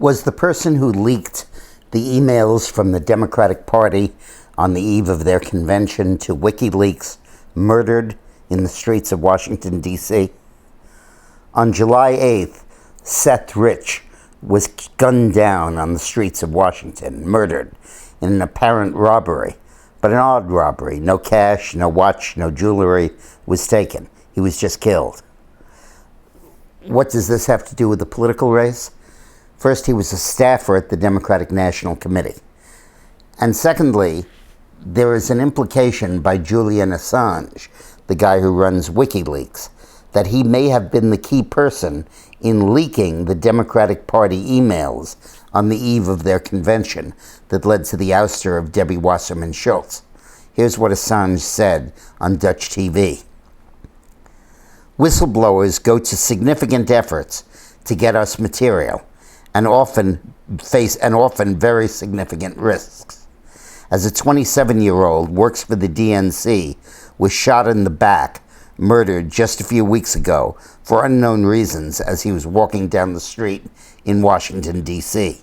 Was the person who leaked the emails from the Democratic Party on the eve of their convention to Wikileaks murdered in the streets of Washington, D.C.? On July 8th, Seth Rich was gunned down on the streets of Washington, murdered in an apparent robbery, but an odd robbery. No cash, no watch, no jewelry was taken. He was just killed. What does this have to do with the political race? First, he was a staffer at the Democratic National Committee. And secondly, there is an implication by Julian Assange, the guy who runs Wikileaks, that he may have been the key person in leaking the Democratic Party emails on the eve of their convention that led to the ouster of Debbie Wasserman Schultz. Here's what Assange said on Dutch TV. Whistleblowers go to significant efforts to get us material and often very significant risks. As a 27-year-old works for the DNC, was shot in the back, murdered just a few weeks ago for unknown reasons as he was walking down the street in Washington, D.C.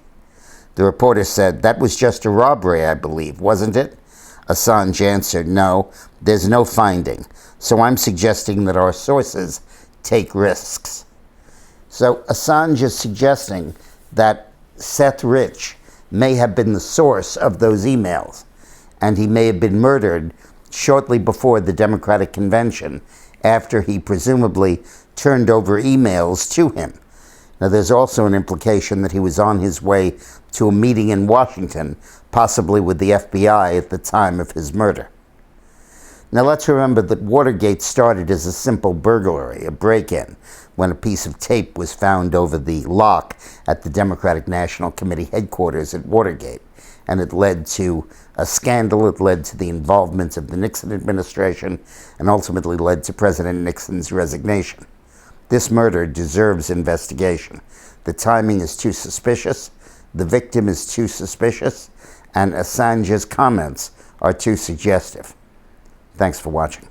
The reporter said, "That was just a robbery, I believe, wasn't it?" Assange answered, "No, there's no finding. So I'm suggesting that our sources take risks." So Assange is suggesting that Seth Rich may have been the source of those emails, and he may have been murdered shortly before the Democratic convention after he presumably turned over emails to him. Now, there's also an implication that he was on his way to a meeting in Washington, possibly with the FBI at the time of his murder. Now, let's remember that Watergate started as a simple burglary, a break-in, when a piece of tape was found over the lock at the Democratic National Committee headquarters at Watergate. And it led to a scandal. It led to the involvement of the Nixon administration and ultimately led to President Nixon's resignation. This murder deserves investigation. The timing is too suspicious, the victim is too suspicious, and Assange's comments are too suggestive. Thanks for watching.